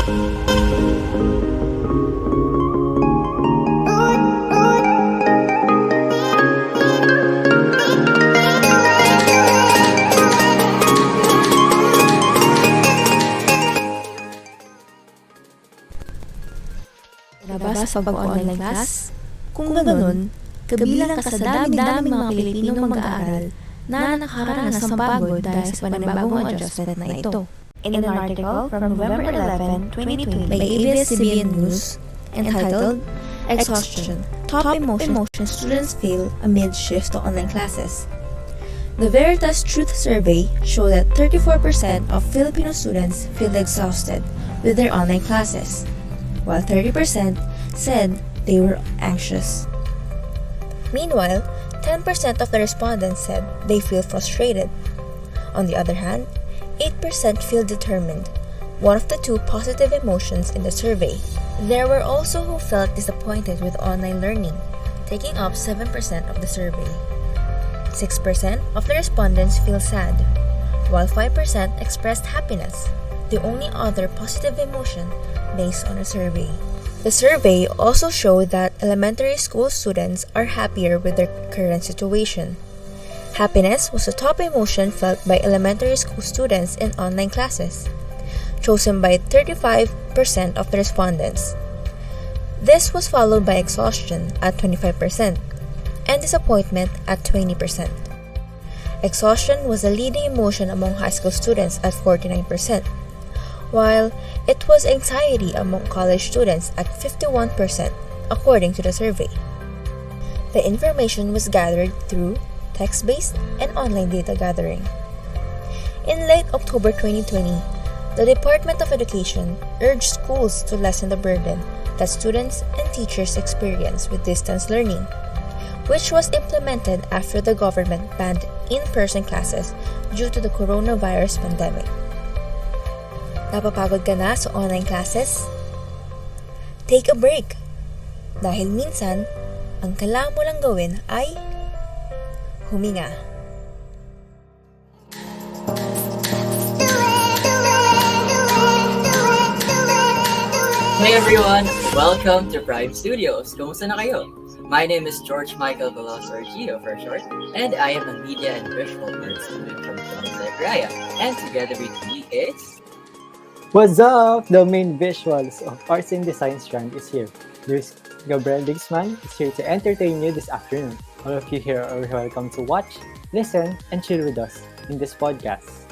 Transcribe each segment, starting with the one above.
Labas pag-online class? Kung ganun, kabilang ka sa dami-daming mga Pilipinong mag-aaral na nakaranas ng pagod dahil sa panibagong adjustment na ito. In an article from November 11, 2020 by ABS-CBN News entitled Exhaustion, Top Emotions Students Feel Amid Shift to Online Classes. The Veritas Truth Survey showed that 34% of Filipino students feel exhausted with their online classes, while 30% said they were anxious. Meanwhile, 10% of the respondents said they feel frustrated. On the other hand, 8% feel determined, one of the two positive emotions in the survey. There were also who felt disappointed with online learning, taking up 7% of the survey. 6% of the respondents feel sad, while 5% expressed happiness, the only other positive emotion based on a survey. The survey also showed that elementary school students are happier with their current situation. Happiness was the top emotion felt by elementary school students in online classes, chosen by 35% of the respondents. This was followed by exhaustion at 25% and disappointment at 20%. Exhaustion was the leading emotion among high school students at 49%, while it was anxiety among college students at 51%, according to the survey. The information was gathered through text-based and online data gathering. In late October 2020, the Department of Education urged schools to lessen the burden that students and teachers experience with distance learning, which was implemented after the government banned in-person classes due to the coronavirus pandemic. Napapagod ka na sa online classes? Take a break! Dahil minsan, ang kailangan mo lang gawin ay huminga. Hey everyone! Welcome to Prime Studios. Kumusta na kayo? My name is George Michael Veloz or Gio for short, and I am a media and visual arts student from Zachariah. And together with me is... What's up? The main visuals of Arts and Design strand is here. Luis Gabriel Digsman is here to entertain you this afternoon. All of you here are welcome to watch, listen, and chill with us in this podcast.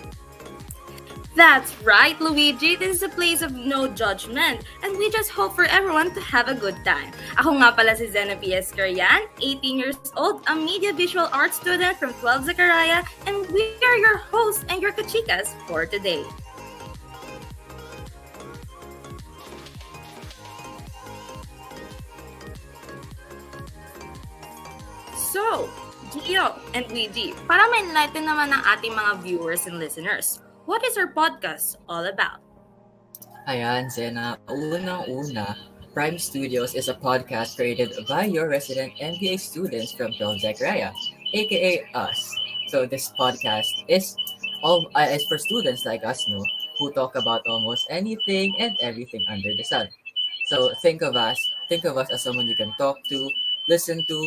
That's right, Luigi. This is a place of no judgment, and we just hope for everyone to have a good time. Ako nga pala si Zena P.S. Carian, 18 years old, a media visual arts student from 12 Zachariah, and we are your hosts and your kachikas for today. So, Gio and Luigi, para ma-enlighten naman ng ating mga viewers and listeners, what is our podcast all about? Ayan, Zena. Unang-una, Prime Studios is a podcast created by your resident MBA students from 12 Zachariah, aka us. So this podcast is for students like us, who talk about almost anything and everything under the sun. So think of us as someone you can talk to, listen to.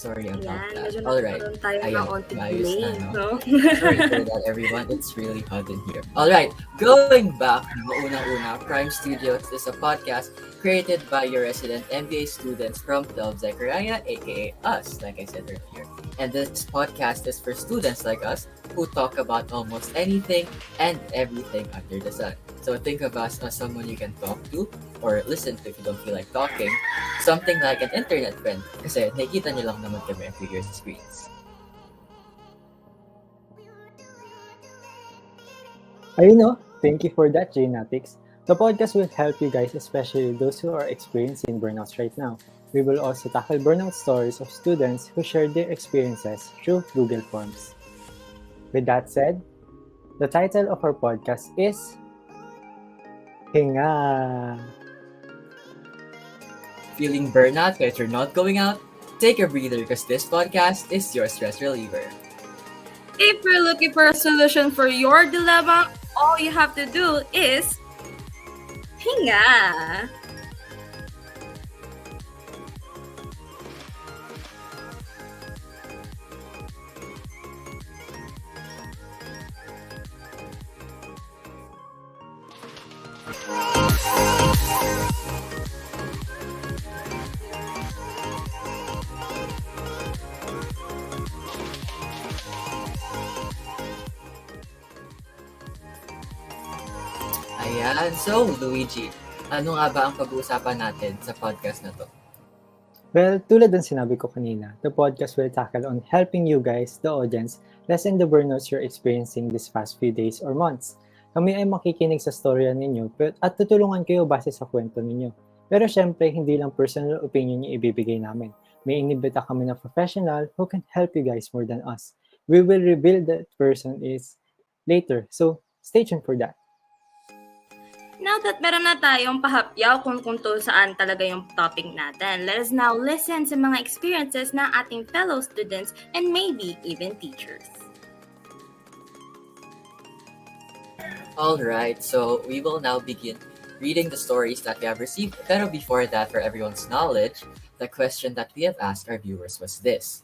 Sorry about that. Alright. Ayan, ayos na, no? Sorry for that, everyone. It's really hot in here. Alright, going back, unang-una, Prime Studios is a podcast created by your resident MBA students from 12 Zachariah, aka us, like I said earlier. And this podcast is for students like us who talk about almost anything and everything under the sun. So think of us as someone you can talk to or listen to if you don't feel like talking. Something like an internet friend kasi nakikita niyo lang naman kami every year sa screens. Ayun, thank you for that, Jnatics. The podcast will help you guys, especially those who are experiencing burnouts right now. We will also tackle burnout stories of students who shared their experiences through Google Forms. With that said, the title of our podcast is HINGA. Feeling burnout but you're not going out? Take a breather because this podcast is your stress reliever. If you're looking for a solution for your dilemma, all you have to do is hinga. Ayan, so Luigi, ano nga ba ang pag-uusapan natin sa podcast na to? Well, tulad ng sinabi ko kanina, the podcast will tackle on helping you guys, the audience, lessen the burnouts you're experiencing these past few days or months. Kami ay makikinig sa storya ninyo at tutulungan kayo base sa kwento ninyo. Pero syempre, hindi lang personal opinion yung ibibigay namin. May inibita kami na professional who can help you guys more than us. We will reveal that person is later, so stay tuned for that. Now that meron na tayong pahapyaw kung saan talaga yung topic natin, let us now listen sa mga experiences ng ating fellow students and maybe even teachers. Alright, so we will now begin reading the stories that we have received. Pero before that, for everyone's knowledge, the question that we have asked our viewers was this.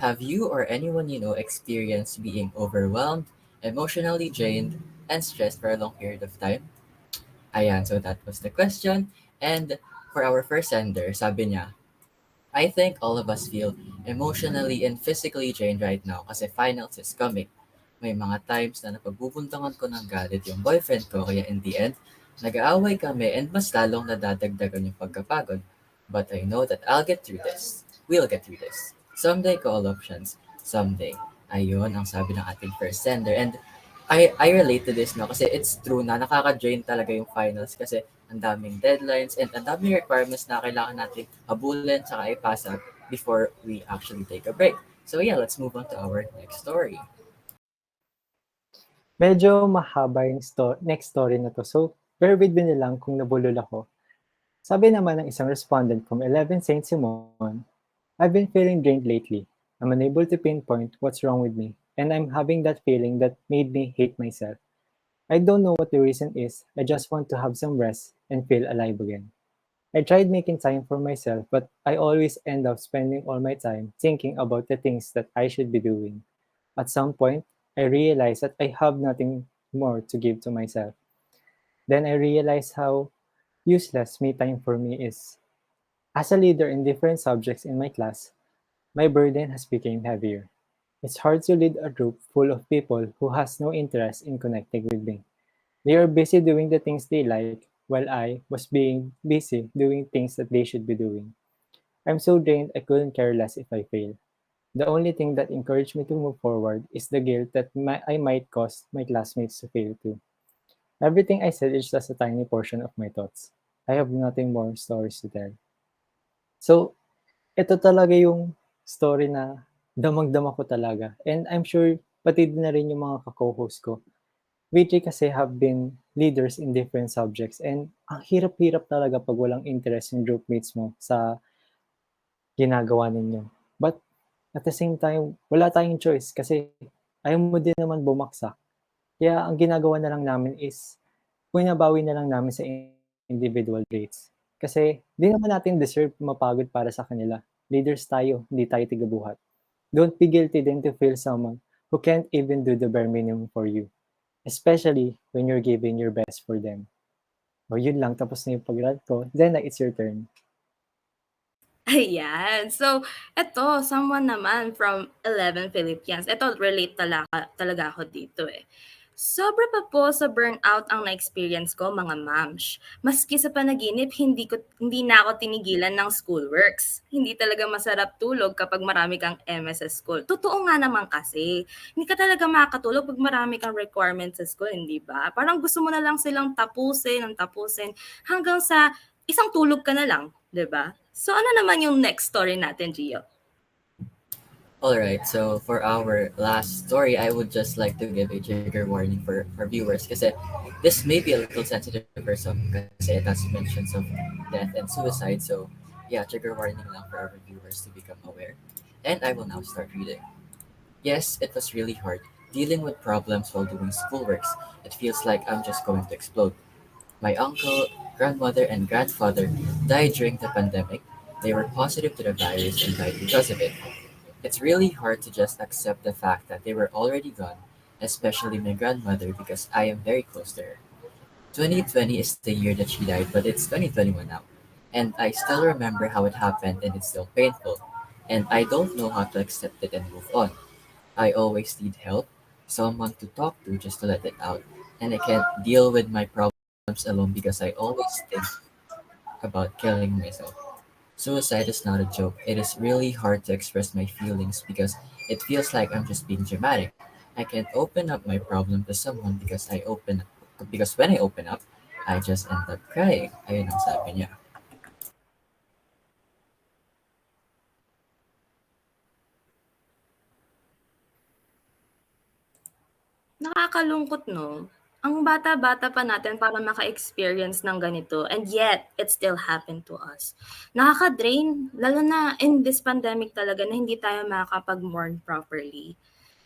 Have you or anyone you know experienced being overwhelmed, emotionally drained, and stressed for a long period of time? Ayan, so that was the question. And for our first sender, sabi niya, I think all of us feel emotionally and physically drained right now kasi finals is coming. May mga times na napagbubuntangan ko ng galit yung boyfriend ko kaya in the end, nag-aaway kami and mas lalong nadadagdagan yung pagkapagod. But I know that I'll get through this. We'll get through this. Someday ko all options. Someday. Ayun ang sabi ng ating first sender. And I relate to this no kasi it's true na nakaka-drain talaga yung finals kasi ang daming deadlines and ang daming requirements na kailangan natin habulin saka ipasa before we actually take a break. So yeah, let's move on to our next story. Medyo mahaba yung next story na to, so bear with me na lang kung nabulol ako. Sabi naman ng isang respondent from 11 St. Simon, I've been feeling drained lately. I'm unable to pinpoint what's wrong with me. And I'm having that feeling that made me hate myself. I don't know what the reason is. I just want to have some rest and feel alive again. I tried making time for myself, but I always end up spending all my time thinking about the things that I should be doing. At some point, I realized that I have nothing more to give to myself. Then I realized how useless me time for me is. As a leader in different subjects in my class, my burden has become heavier. It's hard to lead a group full of people who has no interest in connecting with me. They are busy doing the things they like, while I was being busy doing things that they should be doing. I'm so drained I couldn't care less if I fail. The only thing that encouraged me to move forward is the guilt that I might cause my classmates to fail too. Everything I said is just a tiny portion of my thoughts. I have nothing more stories to tell. So, ito talaga yung story na damang-dama ko talaga. And I'm sure pati din na rin yung mga ka-co-host ko. We three kasi have been leaders in different subjects and ang hirap-hirap talaga pag walang interest yung groupmates mo sa ginagawa ninyo. But at the same time, wala tayong choice kasi ayaw mo din naman bumaksak. Kaya ang ginagawa na lang namin is pinabawi na lang namin sa individual grades. Kasi di naman natin deserve mapagod para sa kanila. Leaders tayo, hindi tayo tigabuhat. Don't be guilty then to feel someone who can't even do the bare minimum for you. Especially when you're giving your best for them. O yun lang, tapos na yung pag-rant ko. Then it's your turn. Ayan. So, eto, someone naman from 11 Philippines. Ito, relate talaga ako dito eh. Sobra pa po sa burnout ang na-experience ko, mga mams. Maski sa panaginip, hindi na ako tinigilan ng schoolworks. Hindi talaga masarap tulog kapag marami kang MS sa school. Totoo nga naman kasi. Hindi ka talaga makakatulog pag marami kang requirements sa school, hindi ba? Parang gusto mo na lang silang tapusin hanggang sa isang tulog ka na lang. 'Diba? So ano naman yung next story natin, Gio? Alright, so for our last story, I would just like to give a trigger warning for our viewers kasi this may be a little sensitive for some kasi it has mentions of death and suicide. So yeah, trigger warning lang for our viewers to become aware. And I will now start reading. Yes, it was really hard. Dealing with problems while doing schoolworks. It feels like I'm just going to explode. My uncle, grandmother, and grandfather died during the pandemic. They were positive to the virus and died because of it. It's really hard to just accept the fact that they were already gone, especially my grandmother because I am very close to her. 2020 is the year that she died, but it's 2021 now. And I still remember how it happened and it's still painful. And I don't know how to accept it and move on. I always need help, someone to talk to just to let it out. And I can't deal with my problems alone because I always think about killing myself. Suicide is not a joke. It is really hard to express my feelings because it feels like I'm just being dramatic. I can't open up my problem to someone because when I open up, I just end up crying. Ayun ang sabi niya. Nakakalungkot 'no? Ang bata-bata pa natin para maka-experience ng ganito and yet it still happened to us. Nakaka-drain lalo na in this pandemic talaga na hindi tayo makakapag-mourn properly.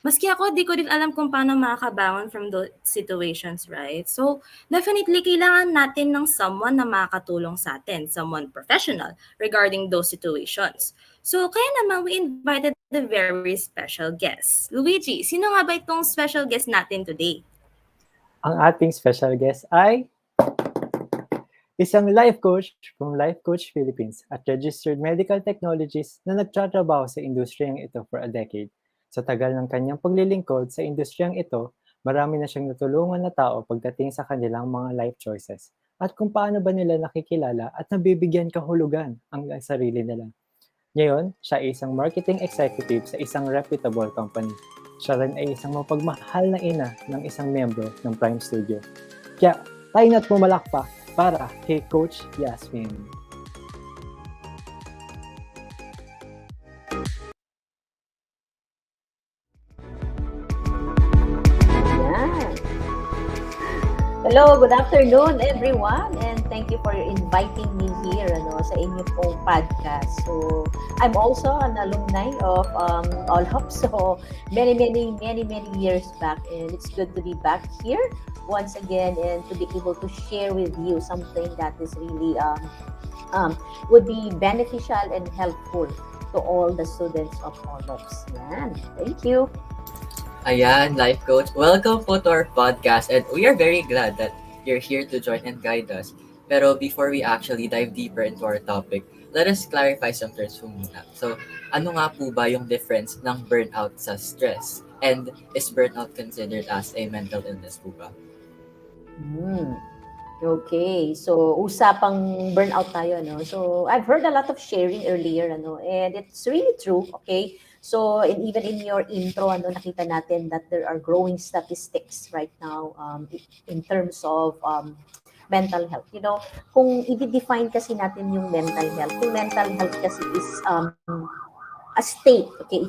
Maski ako, di ko din alam kung paano makakabangon from those situations, right? So, definitely kailangan natin ng someone na makakatulong sa atin, someone professional regarding those situations. So, kaya naman we invited the very special guest. Luigi, sino nga ba itong special guest natin today? Ang ating special guest ay isang life coach from Life Coach Philippines at registered medical technologist na nagtatrabaho sa industriyang ito for a decade. Sa tagal ng kanyang paglilingkod sa industriyang ito, marami na siyang natulungan na tao pagdating sa kanilang mga life choices at kung paano ba nila nakikilala at nabibigyan kahulugan ang sarili nila. Ngayon, siya ay isang marketing executive sa isang reputable company. Siya rin ay isang mapagmahal na ina ng isang miyembro ng Prime Studio. Kaya, tayo na't pumalakpak para kay Coach Yasmin. Hello, good afternoon everyone, and thank you for inviting me here sa inyong pong podcast. So, I'm also an alumni of OLOPSC, so many years back, and it's good to be back here once again and to be able to share with you something that is really would be beneficial and helpful to all the students of OLOPSC. Yan. Thank you. Ayan, life coach. Welcome po to our podcast and we are very glad that you're here to join and guide us. Pero before we actually dive deeper into our topic, let us clarify some terms po muna. So, ano nga po ba yung difference ng burnout sa stress? And is burnout considered as a mental illness po ba? Okay, so usapang burnout tayo, no? So, I've heard a lot of sharing earlier, and it's really true, okay? So, even in your intro, nakita natin that there are growing statistics right now in terms of mental health. Kung i-define kasi natin yung mental health kasi is a state, okay?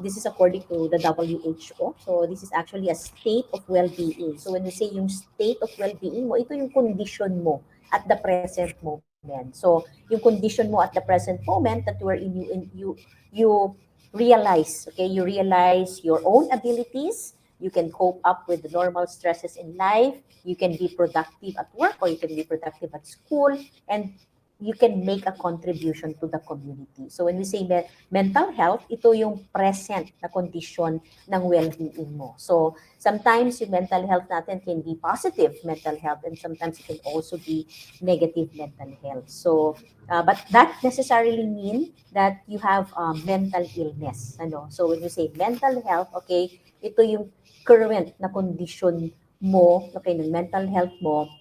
This is according to the WHO. So, this is actually a state of well-being. So, when we say yung state of well-being mo, ito yung condition mo at the present moment. So, yung condition mo at the present moment that you realize, okay? You realize your own abilities. You can cope up with the normal stresses in life. You can be productive at work or you can be productive at school. And you can make a contribution to the community. So when we say mental health, ito yung present na condition ng well-being mo. So sometimes yung mental health natin can be positive mental health and sometimes it can also be negative mental health. So, but that necessarily mean that you have mental illness. So when you say mental health, okay, ito yung current na condition mo, okay, ng mental health mo,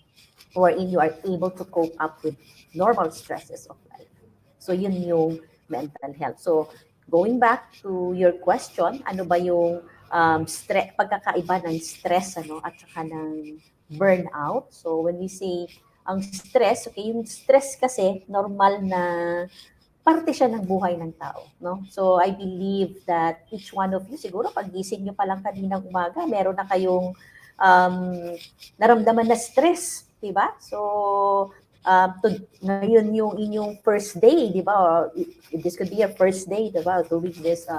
wherein you are able to cope up with normal stresses of life. So, yun yung mental health. So, going back to your question, ano ba yung pagkakaiba ng stress at saka ng burnout? So, when we say ang stress, okay, yung stress kasi normal na parte siya ng buhay ng tao, no? So I believe that each one of you, siguro paggising nyo pa lang kaninang umaga, meron na kayong naramdaman na stress, di ba? So ngayon yung inyong first day, di ba? This could be your first day, di ba? Doing this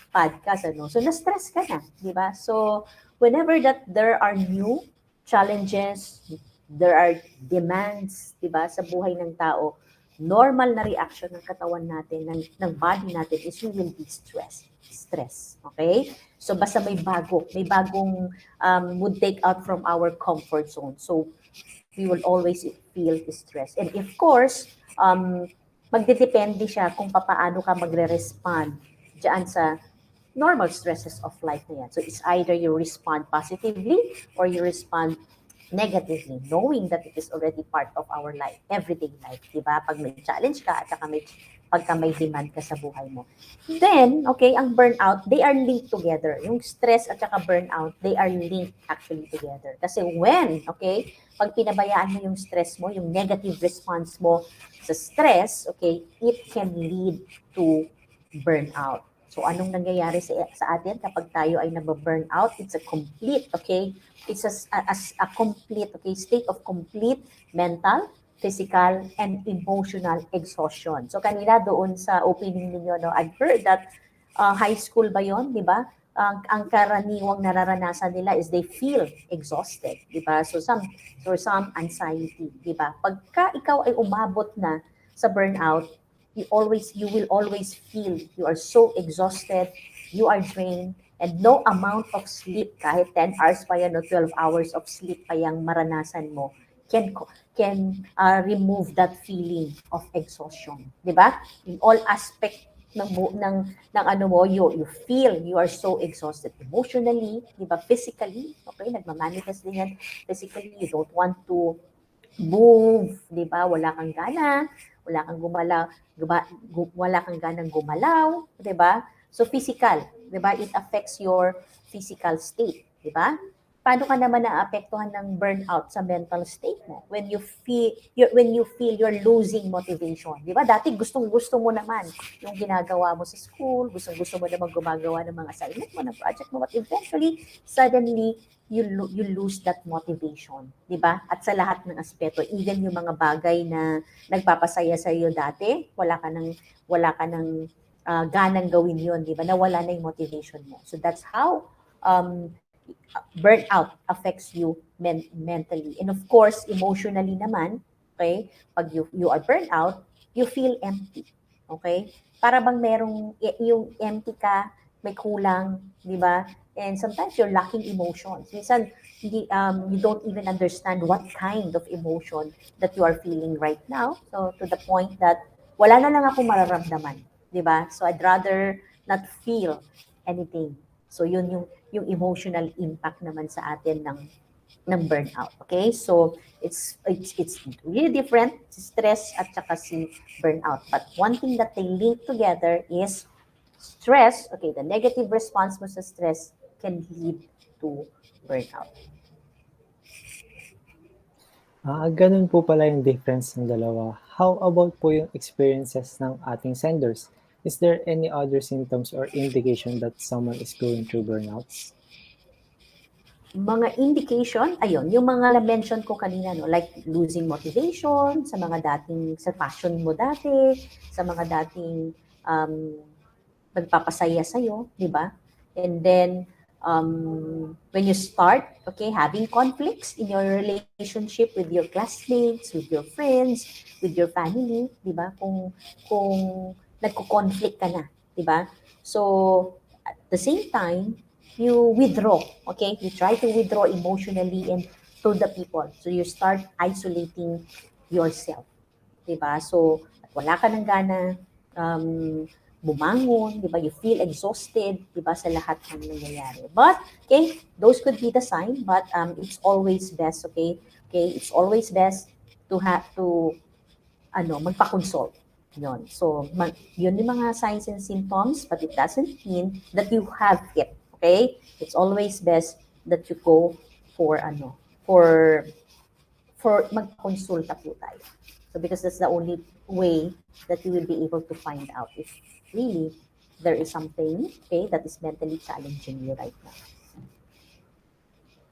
podcast, ano? So na-stress ka na, di ba? So whenever that there are new challenges, there are demands, di ba, sa buhay ng tao, normal na reaction ng katawan natin, ng body natin is we will be stress. Okay? So basta may bagong would take out from our comfort zone. So we will always feel stress. And of course, magdedepende siya kung paano ka magre-respond diyan sa normal stresses of life na yan. So it's either you respond positively or you respond negatively, knowing that it is already part of our life, everyday life, di ba? Pag may challenge ka at saka pagka may demand ka sa buhay mo. Then, okay, ang burnout, they are linked together. Yung stress at saka burnout, they are linked actually together. Kasi pag pinabayaan mo yung stress mo, yung negative response mo sa stress, okay, it can lead to burnout. So, anong nangyayari sa atin kapag tayo ay nababurnout? It's a complete, okay? It's a complete, okay, state of complete mental, physical, and emotional exhaustion. So, kanina doon sa opening ninyo, no, I've heard that high school ba yon, di ba? Ang karaniwang nararanasan nila is they feel exhausted, di ba? So, some anxiety, di ba? Pagka ikaw ay umabot na sa burnout, you will always feel you are so exhausted, you are drained, and no amount of sleep, kahit 10 hours pa yan o 12 hours of sleep pa yung maranasan mo, can remove that feeling of exhaustion. Di ba? In all aspect ng ano mo, you feel you are so exhausted emotionally, di ba? Physically, okay? Nagmamanifest din yan. Physically, you don't want to move, di ba? Wala kang gana, wala kang ganang gumalaw, 'di ba? So physical, 'di ba? It affects your physical state, 'di ba? Paano ka naman naapektuhan ng burnout sa mental state mo? When you feel you're losing motivation, 'di ba? Dati gustong-gusto mo naman yung ginagawa mo sa school, gustong-gusto mo naman gumagawa ng mga assignment mo, ng project mo, but eventually, suddenly you lose that motivation, 'di ba? At sa lahat ng aspeto, even yung mga bagay na nagpapasaya sa iyo dati, wala ka ng ganang gawin 'yon, 'di ba? Nawala na yung motivation mo. So that's how burnout affects you mentally. And of course, emotionally naman, okay? Pag you are burnout, you feel empty. Okay? Para bang yung empty ka, may kulang, 'di ba? And sometimes you're lacking emotions. Minsan, you don't even understand what kind of emotion that you are feeling right now. So, to the point that wala na lang akong mararamdaman. Di ba? So, I'd rather not feel anything. So, yun yung emotional impact naman sa atin ng burnout. Okay? So, it's really different, stress at saka si burnout. But one thing that they link together is stress. Okay, the negative response mo sa stress can lead to burnout. Ganun po pala yung difference ng dalawa. How about po yung experiences ng ating senders? Is there any other symptoms or indication that someone is going through burnouts? Mga indication, ayun, yung mga na-mention ko kanina, no, like losing motivation, sa passion mo dati, sa mga dating nagpapasaya sa'yo, di ba? And then, when you start, okay, having conflicts in your relationship with your classmates, with your friends, with your family, di ba? Kung nagko-conflict ka na, di ba? So, at the same time, you withdraw, okay? You try to withdraw emotionally and to the people. So, you start isolating yourself, di ba? So, at wala ka ng gana, bumangon, di ba? You feel exhausted, di ba, sa lahat ng nangyayari. But, okay, those could be the sign, but it's always best, okay? Okay, it's always best to magpa-consult. Yun. So, yun yung mga signs and symptoms, but it doesn't mean that you have it, okay? It's always best that you go for for magkonsulta po tayo. So because that's the only way that you will be able to find out if really there is something, okay, that is mentally challenging you right now.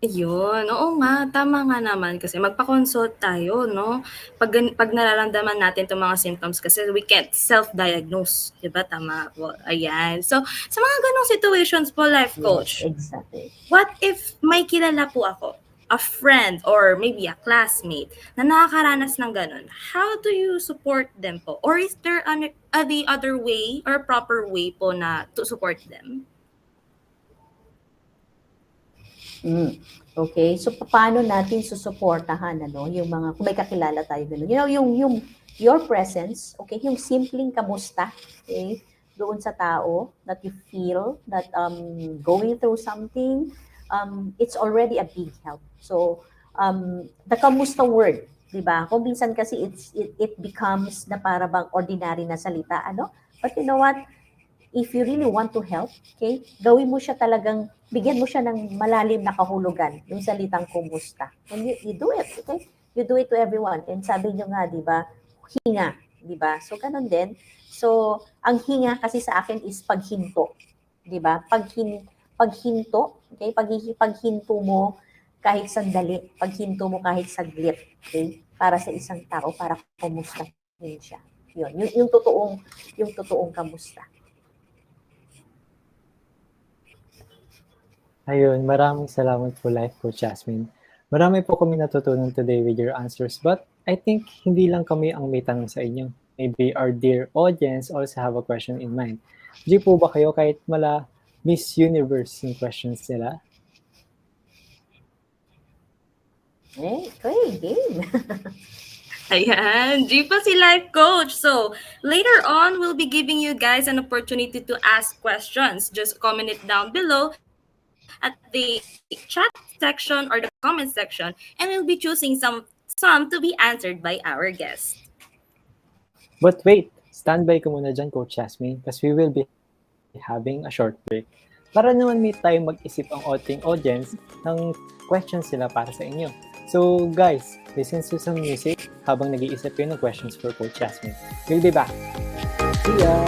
Yun, oo nga, tama nga naman kasi magpa-consult tayo, no? Pag nararamdaman natin itong mga symptoms kasi we can't self-diagnose, di ba? Tama po, ayan. So, sa mga ganong situations po, life coach, Yes, exactly. what if may kilala po ako, a friend or maybe a classmate na nakakaranas ng ganon? How do you support them po? Or is there the other way or proper way po na to support them? Okay, so paano natin susuportahan yung mga kung may kakilala tayo ganun. Yung your presence, okay, yung simpleng kamusta, okay, doon sa tao that you feel that going through something, it's already a big help. So the kamusta word, 'di ba? Kung minsan kasi it becomes na para bang ordinary na salita, But you know what? If you really want to help, okay, gawin mo siya talagang, bigyan mo siya ng malalim na kahulugan, yung salitang kumusta. And you do it, okay? You do it to everyone. And sabi nyo nga, di ba, hinga, di ba? So, ganun din. So, ang hinga kasi sa akin is paghinto, di ba? Paghinto, okay? Paghinto mo kahit sandali, paghinto mo kahit saglit, okay? Para sa isang tao, para kumusta siya. Yun, yung totoong kamusta. Ayun, maraming salamat po Life Coach Jasmine. Marami po kami natutunan today with your answers, but I think hindi lang kami ang may tanong sa inyo. Maybe our dear audience also have a question in mind. Di po ba kayo kahit mala Miss Universe yung questions nila? Okay, game. Ayan, G pa si Life Coach. So, later on, we'll be giving you guys an opportunity to ask questions. Just comment it down below at the chat section or the comment section, and we'll be choosing some to be answered by our guests. But wait, standby ko muna dyan, Coach Jasmine, because we will be having a short break. Para naman may time mag-isip ang ating audience ng questions sila para sa inyo. So guys, listen to some music habang nag-iisip kayo ng questions for Coach Jasmine. We'll be back. See ya!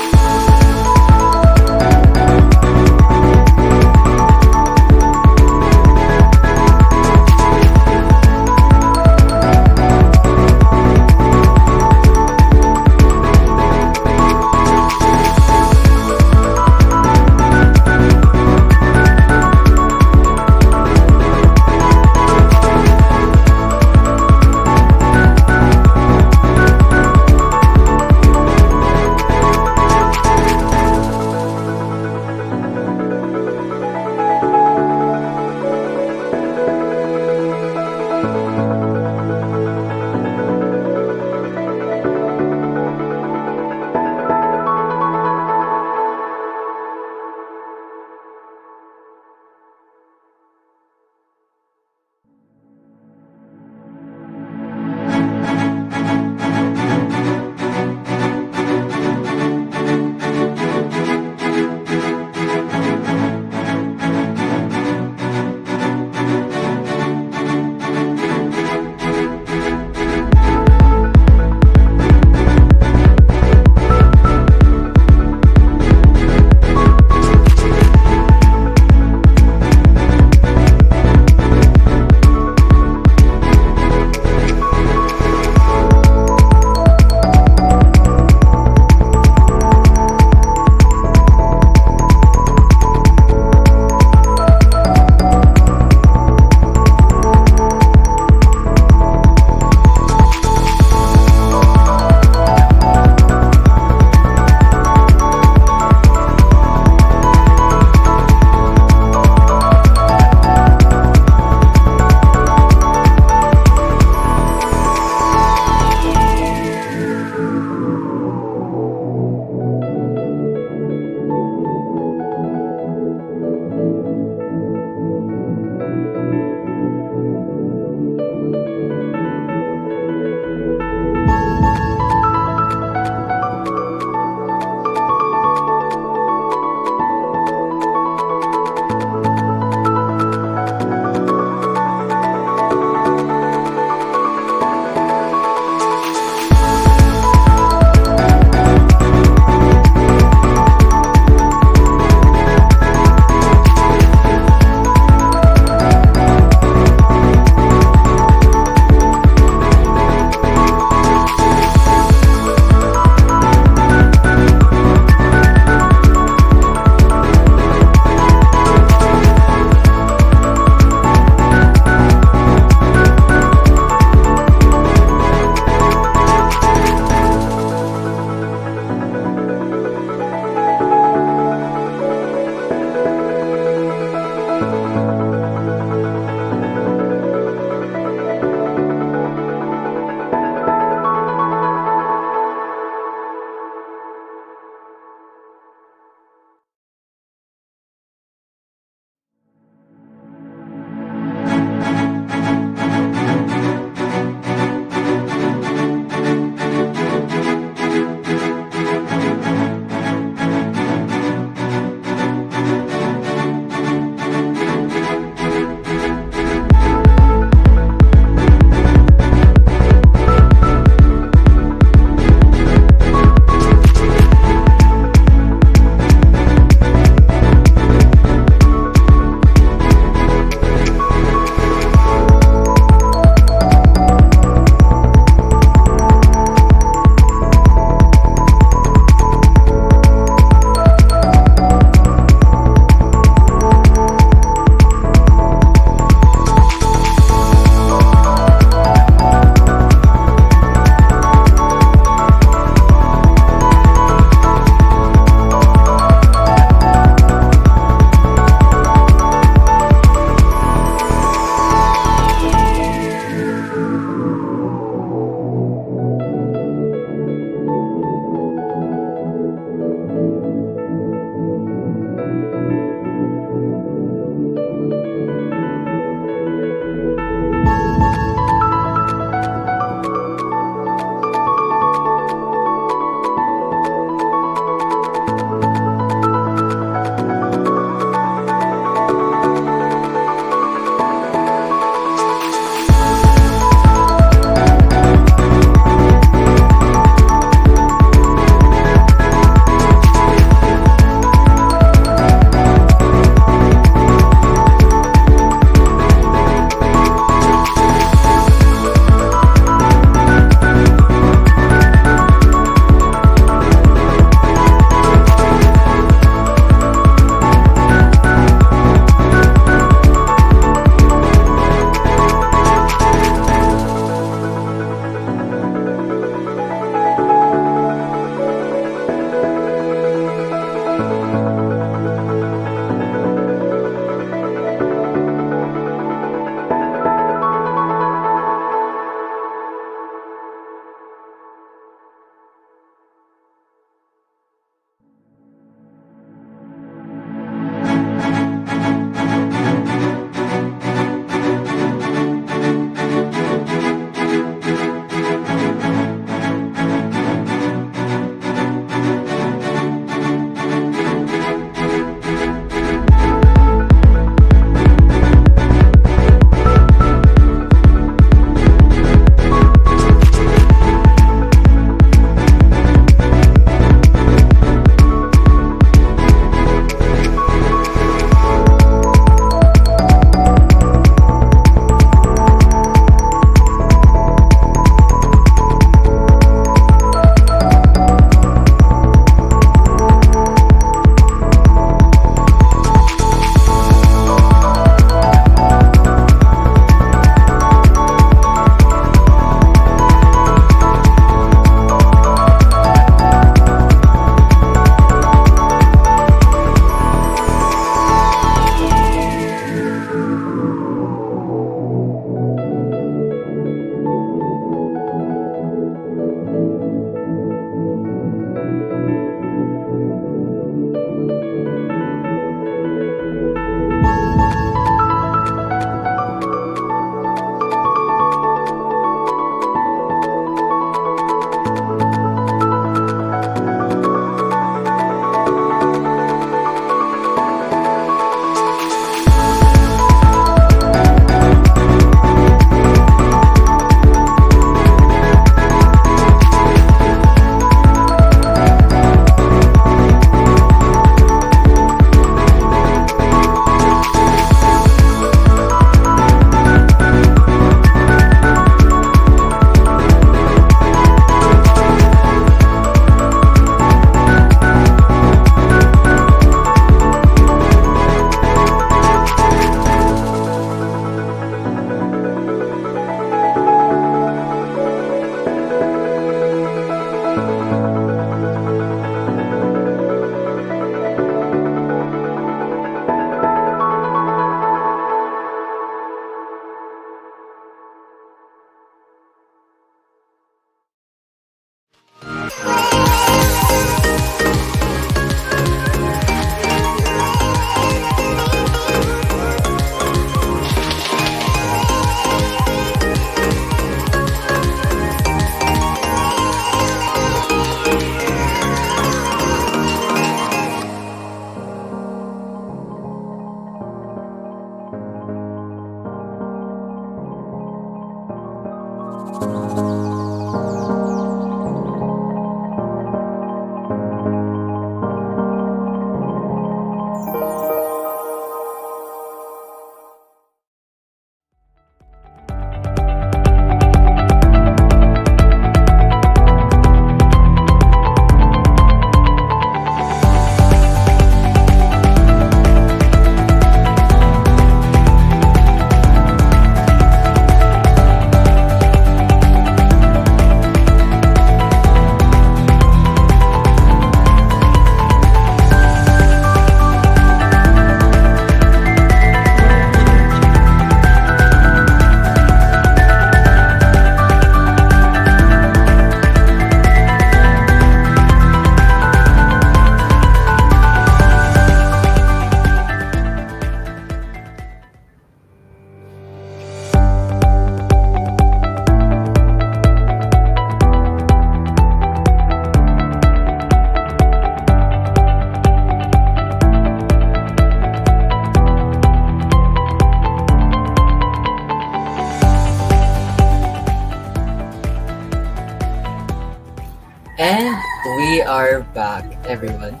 And we are back, everyone.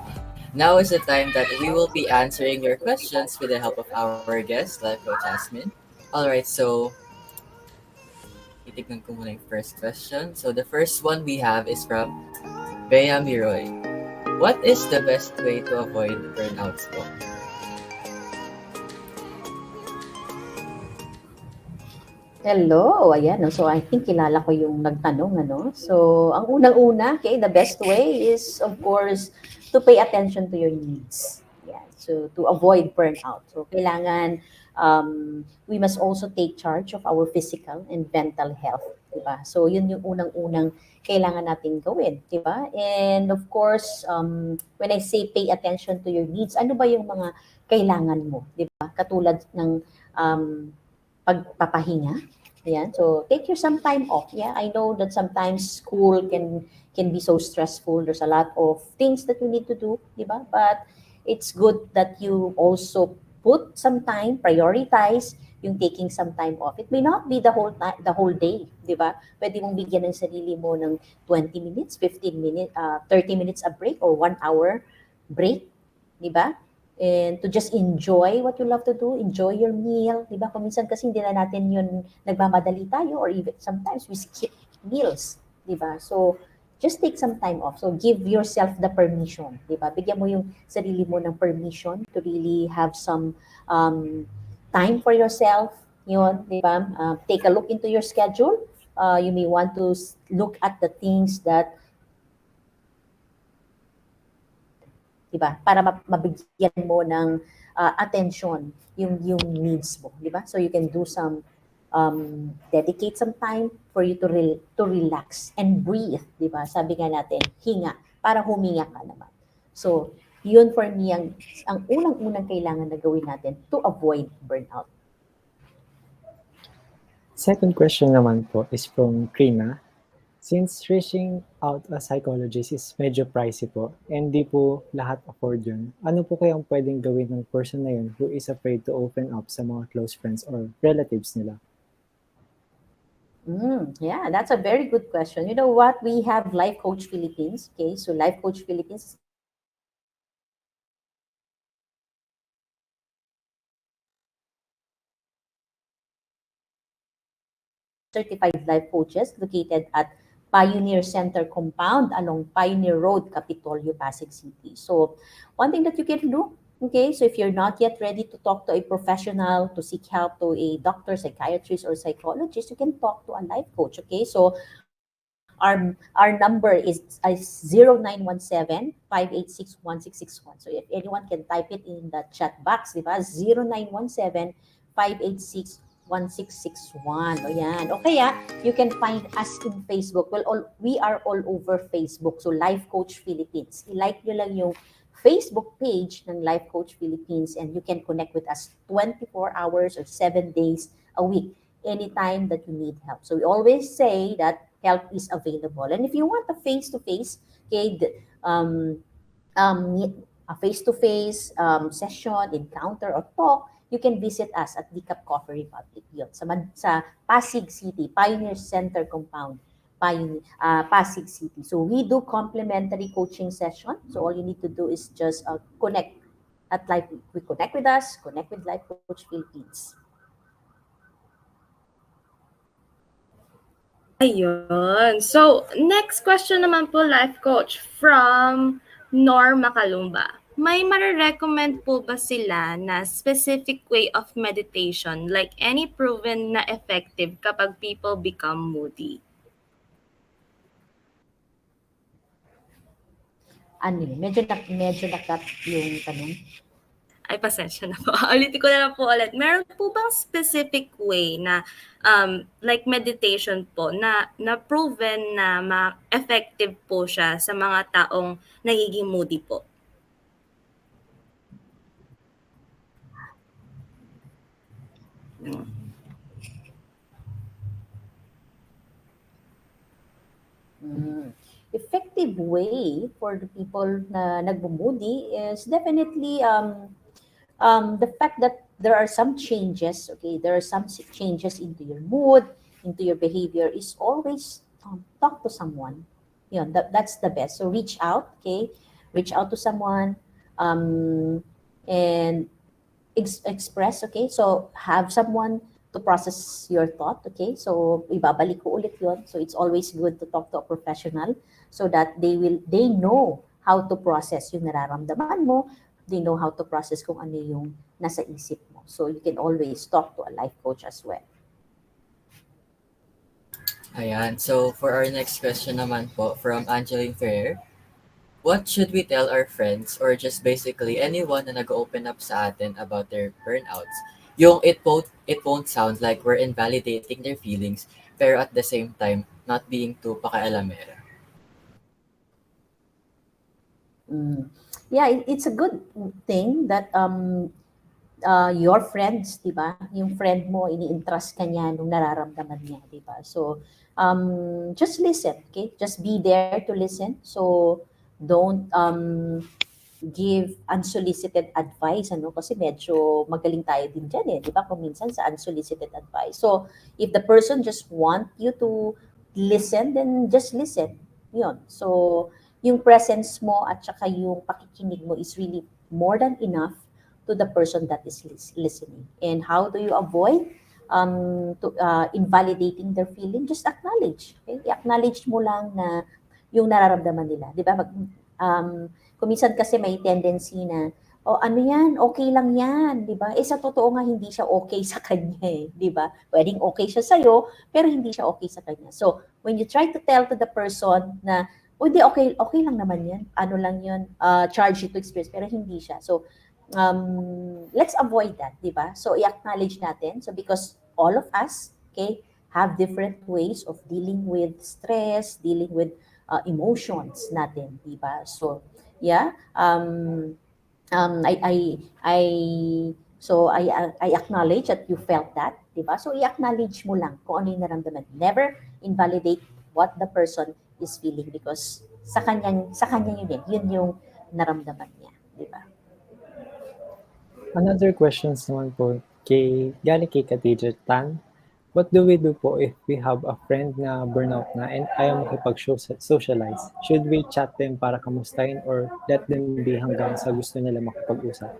Now is the time that we will be answering your questions with the help of our guest, Life Coach Jasmine. Alright, so titignan ko muna yung first question. So the first one we have is from Bea Miroy. What is the best way to avoid burnouts po? Hello, ayan. No? So I think kilala ko yung nagtanong. So ang unang-una, okay, the best way is, of course, to pay attention to your needs. Yeah, so to avoid burnout. So kailangan, we must also take charge of our physical and mental health. Diba? So yun yung unang-unang kailangan natin gawin. Diba? And of course, when I say pay attention to your needs, ano ba yung mga kailangan mo? Diba? Katulad ng pagpapahinga. Ayan. So, take your some time off. Yeah, I know that sometimes school can be so stressful. There's a lot of things that you need to do, di ba? But it's good that you also put some time, prioritize yung taking some time off. It may not be the whole day, di ba? Pwede mong bigyan ng sarili mo ng 20 minutes, 15 minutes, 30 minutes a break or 1 hour break, di ba? And to just enjoy what you love to do, enjoy your meal, di ba? Kung minsan kasi hindi na natin yun, nagmamadali tayo, or even sometimes we skip meals, di ba? So, just take some time off. So, give yourself the permission, di ba? Bigyan mo yung sarili mo ng permission to really have some time for yourself, yun, di ba? Take a look into your schedule. You may want to look at the things that diba? Para mabigyan mo ng attention yung needs mo, diba? So you can do some dedicate some time for you to relax and breathe, diba? Sabi nga natin, hinga para huminga ka naman. So, yun for me ang unang-unang kailangan na gawin natin to avoid burnout. Second question naman po is from Trina. Since reaching out a psychologist is medyo pricey po, and di po lahat afford yun, ano po kayang pwedeng gawin ng person na yun who is afraid to open up sa mga close friends or relatives nila? Yeah, that's a very good question. You know what? We have Life Coach Philippines. Okay, so Life Coach Philippines certified life coaches located at Pioneer Center compound along Pioneer Road, Capitolio, Pasig City. So one thing that you can do, okay, so if you're not yet ready to talk to a professional, to seek help to a doctor, psychiatrist, or psychologist, you can talk to a life coach, okay? So our number is 0917-586-1661. So if anyone can type it in the chat box, diba? 0917-586-1661. O yan. O kaya, you can find us in Facebook. Well, we are all over Facebook. So Life Coach Philippines. I-like nyo lang yung Facebook page ng Life Coach Philippines and you can connect with us 24 hours or 7 days a week, anytime that you need help. So we always say that help is available. And if you want a face-to-face, okay, a face-to-face session, encounter, or talk, you can visit us at Decap Coffee Republic. Yun, sa Pasig City, Pioneer Center Compound, Pasig City. So we do complimentary coaching session. So all you need to do is just connect at Life. We connect with us, connect with Life Coach Philippines. Ayun. So, next question naman po, Life Coach, from Norma Kalumba. May marirecommend po ba sila na specific way of meditation, like any proven na effective kapag people become moody? Medyo nakat yung tanong. Ay, pasensya na po. Ulitin ko na lang po ulit. Meron po bang specific way na like meditation po na proven na effective po siya sa mga taong nagiging moody po? Effective way for the people na nagmo-moody is definitely the fact that there are some changes, okay, there are some changes into your mood, into your behavior, is always talk to someone. that's the best. So reach out, okay? Reach out to someone, and express, okay? So have someone to process your thought, okay? So ibabalik ko ulit yun. So it's always good to talk to a professional so that they know how to process yung nararamdaman mo, they know how to process kung ano yung nasa isip mo. So you can always talk to a life coach as well. Ayan. So, for our next question naman po from Angeline Ferrer, what should we tell our friends or just basically anyone na nag-open up sa atin about their burnouts? Yung it won't sound like we're invalidating their feelings, pero at the same time, not being too pakialamera. Yeah, it's a good thing that your friends, di ba? Yung friend mo, ini-entrust ka niya nung nararamdaman niya, di ba? So, just listen, okay? Just be there to listen. So, don't give unsolicited advice, ano? Kasi medyo magaling tayo din dyan, eh, di ba? Kung minsan sa unsolicited advice. So, if the person just want you to listen, then just listen. Yun. So, yung presence mo at saka yung pakikinig mo is really more than enough to the person that is listening. And how do you avoid invalidating their feeling? Just acknowledge. Okay? I-acknowledge mo lang na yung nararamdaman nila. Di ba? Kung minsan kasi may tendency na, oh, ano yan? Okay lang yan. Di ba? Sa totoo nga, hindi siya okay sa kanya. Di ba? Pwedeng okay siya sa'yo, pero hindi siya okay sa kanya. So, when you try to tell to the person na, oh, hindi, okay lang naman yan. Ano lang yun? Charge it to experience, pero hindi siya. So, let's avoid that, di ba? So, i-acknowledge natin. So, because all of us, okay, have different ways of dealing with stress, dealing with emotions natin, di ba? So, yeah, I acknowledge that you felt that, di ba? So, i-acknowledge mo lang kung ano yung naramdaman. Never invalidate what the person is feeling because sa kanya yun yung naramdaman niya, di ba? Another questions naman po galing kay Khadija Tan. What do we do po if we have a friend na burnout na and ayaw makipag-socialize? Should we chat them para kamustahin or let them be hanggang sa gusto nila makipag-usap?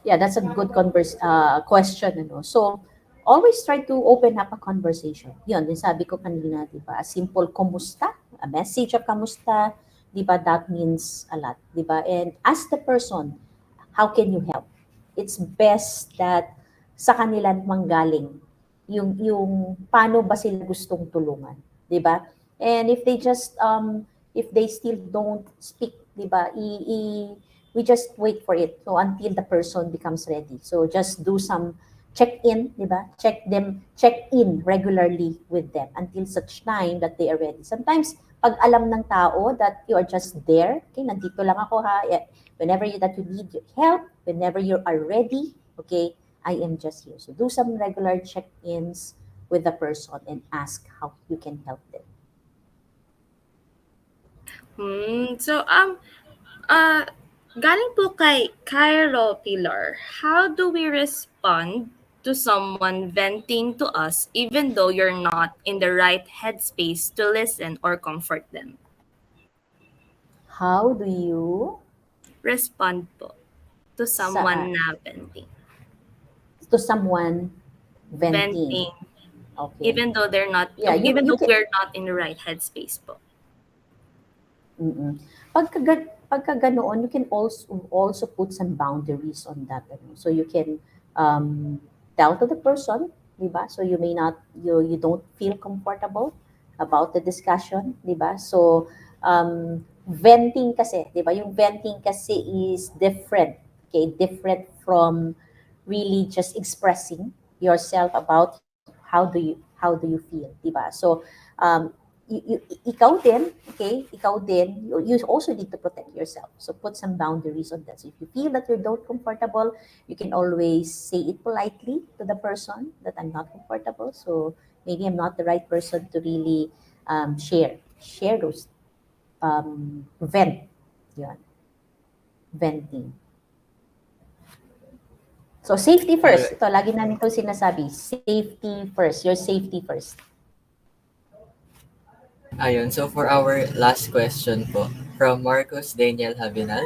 Yeah, that's a good question. Ano? So, always try to open up a conversation. Yun, din sabi ko kanina, di ba? A simple kumusta, a message of kamusta, di ba? That means a lot, di ba? And ask the person, how can you help? It's best that sa kanila manggaling yung paano ba sila gustong tulungan, 'di ba? And if they just if they still don't speak, 'di ba? We just wait for it so until the person becomes ready. So just do some check-in, 'di ba? Check in regularly with them until such time that they are ready. Sometimes pag alam ng tao that you are just there, okay, nandito lang ako ha, whenever that you need help, whenever you are ready, okay, I am just here. So do some regular check-ins with the person and ask how you can help them. Galing po kay Cairo Pilar, how do we respond to someone venting to us even though you're not in the right headspace to listen or comfort them? How do you respond po to someone na venting? To someone venting. Okay. Even though they're not, even though we're not in the right headspace po. Pagka ganoon, you can also put some boundaries on that. So you can tell to the person, diba? So you may not, you don't feel comfortable about the discussion, diba? So venting kasi, diba? Yung venting kasi is different, okay? Different from really just expressing yourself about how do you feel, diba? So ikaw din, okay? You also need to protect yourself. So put some boundaries on that. So if you feel that you're not comfortable, you can always say it politely to the person that I'm not comfortable. So maybe I'm not the right person to really share those venting. So safety first. Ito, lagi namin ito sinasabi. Safety first. Your safety first. Ayun, so for our last question po, from Marcos Daniel Havinal,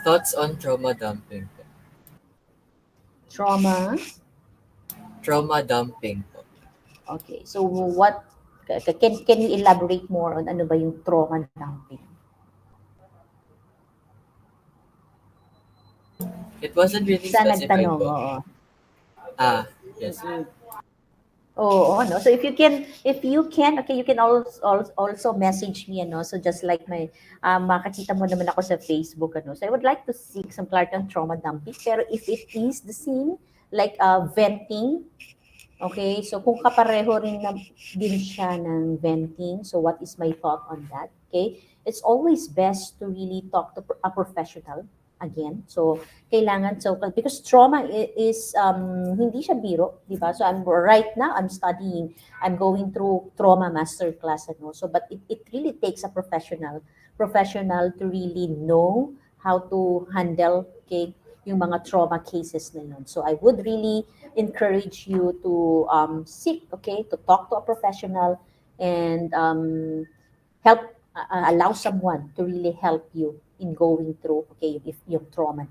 thoughts on trauma dumping po? Trauma. Trauma dumping po. Okay, so what, can you elaborate more on ano ba yung trauma dumping? It wasn't really Sa specified nagtanong, po. oo. Yes. Oo, ano. So if you can, okay, you can also message me, ano. So just like my, makakita mo naman ako sa Facebook, ano. So I would like to seek some clarity on trauma dumping. Pero if it is the same, like venting, okay, so kung kapareho rin na din siya ng venting, so what is my thought on that? Okay, it's always best to really talk to a professional again. So kailangan, so because trauma is hindi siya biro, di ba? So I'm studying, I'm going through trauma masterclass, ano. So but it really takes a professional to really know how to handle, okay, yung mga trauma cases na yun. So I would really encourage you to seek, okay, to talk to a professional and help, allow someone to really help you in going through, okay, if yung trauma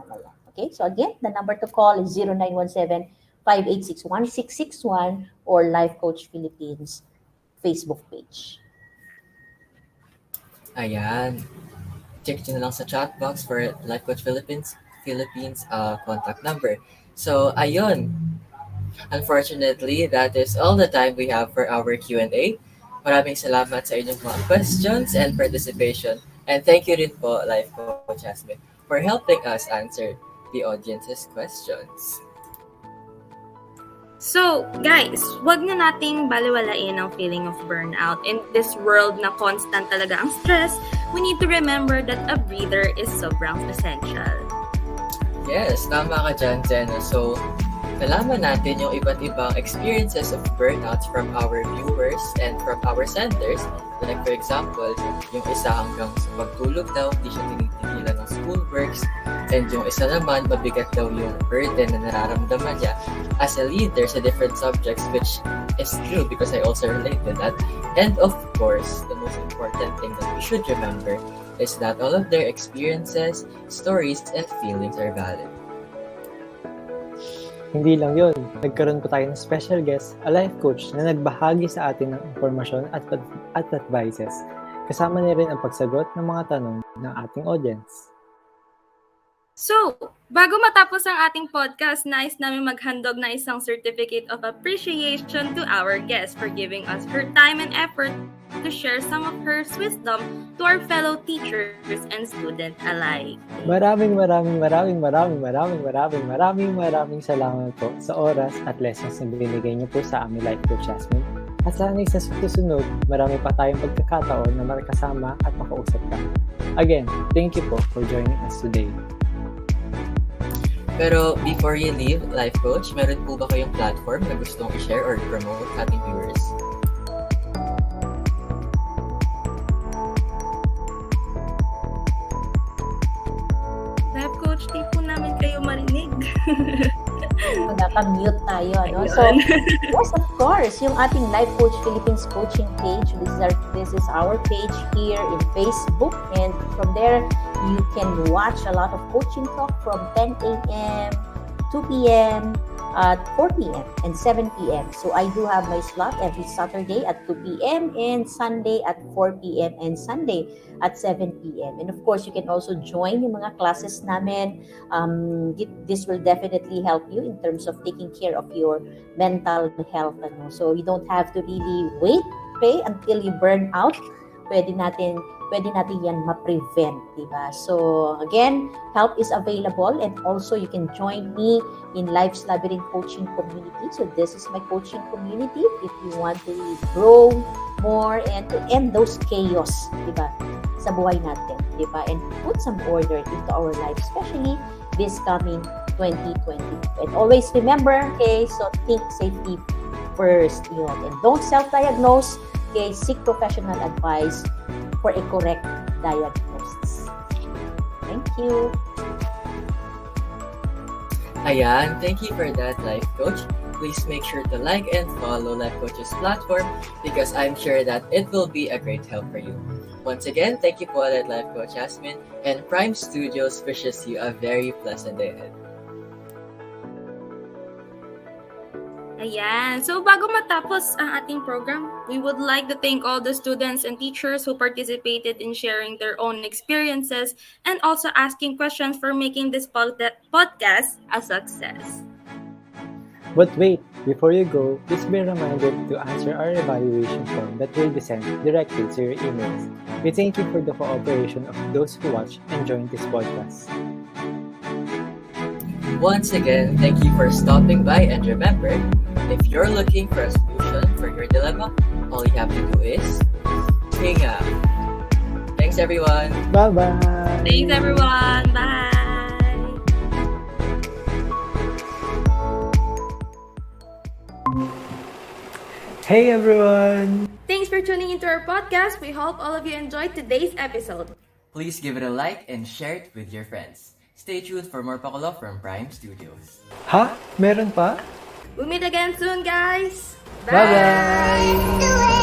na yan. Okay, so again, the number to call is 0917-586-1661 or Life Coach Philippines Facebook page. Ayan. Check nyo na lang sa chat box for Life Coach Philippines contact number. So, ayun. Unfortunately, that is all the time we have for our Q&A. Maraming salamat sa inyong mga questions and participation. And thank you rin po, Life Coach Jasmine, for helping us answer the audience's questions. So, guys, wag na nating baliwalain ang feeling of burnout. In this world na constant talaga ang stress, we need to remember that a breather is sobrang essential. Yes, tama ka dyan, Zeno. So, nalaman natin yung iba't ibang experiences of burnouts from our viewers and from our centers. Like for example, yung isa hanggang sa pagtulog daw, hindi siya tinitigilan ng schoolworks. And yung isa naman, mabigat daw yung burden na nararamdaman niya as a leader sa different subjects, which is true because I also relate to that. And of course, the most important thing that we should remember is that all of their experiences, stories, and feelings are valid. Hindi lang yun, nagkaroon pa tayo ng special guest, a life coach na nagbahagi sa atin ng impormasyon at advices. Kasama niya rin ang pagsagot ng mga tanong ng ating audience. So, bago matapos ang ating podcast, nais namin maghandog na isang certificate of appreciation to our guest for giving us her time and effort to share some of her wisdom to our fellow teachers and students alike. Maraming salamat po sa oras at lessons na binigay niyo po sa amin, Life Coach Jasmine. At sana sa susunod, marami pa tayong pagkakataon na makasama at makausap ka. Again, thank you po for joining us today. Pero before you leave, Life Coach, meron po ba kayong platform na gustong i-share or promote ating viewers? Life Coach, di po namin kayo marinig. Naka-mute tayo, ano? So, yes, of course, yung ating Life Coach Philippines coaching page, this is our page here in Facebook, and from there, you can watch a lot of coaching talk from 10 a.m., 2 p.m., 4 p.m., and 7 p.m. So I do have my slot every Saturday at 2 p.m. and Sunday at 4 p.m. and Sunday at 7 p.m. And of course, you can also join yung mga classes namin. This will definitely help you in terms of taking care of your mental health. Ano? So you don't have to really wait, okay, until you burn out. Pwede natin yan ma-prevent, diba? So, again, help is available, and also you can join me in Life's Labyrinth Coaching Community. So, this is my coaching community if you want to grow more and to end those chaos, diba? Sa buhay natin, diba? And put some order into our life, especially this coming 2020. And always remember, okay, so think safety first, yun. And don't self-diagnose, okay, seek professional advice for a correct diagnosis. Thank you. Ayan, thank you for that, Life Coach. please make sure to like and follow Life Coach's platform because I'm sure that it will be a great help for you. Once again, thank you po ulit Life Coach Jasmine, and Prime Studios wishes you a very pleasant day ahead. Ayan. So, bago matapos ang ating program, we would like to thank all the students and teachers who participated in sharing their own experiences and also asking questions for making this podcast a success. But wait, before you go, please be reminded to answer our evaluation form that will be sent directly to your emails. We thank you for the cooperation of those who watch and join this podcast. Once again, thank you for stopping by, and remember, if you're looking for a solution for your dilemma, all you have to do is HINGA. Thanks everyone. Bye-bye. Thanks everyone. Bye. Hey everyone. Thanks for tuning into our podcast. We hope all of you enjoyed today's episode. Please give it a like and share it with your friends. Stay tuned for more pakulo from Prime Studios. Ha? Meron pa? We'll meet again soon, guys. Bye-bye.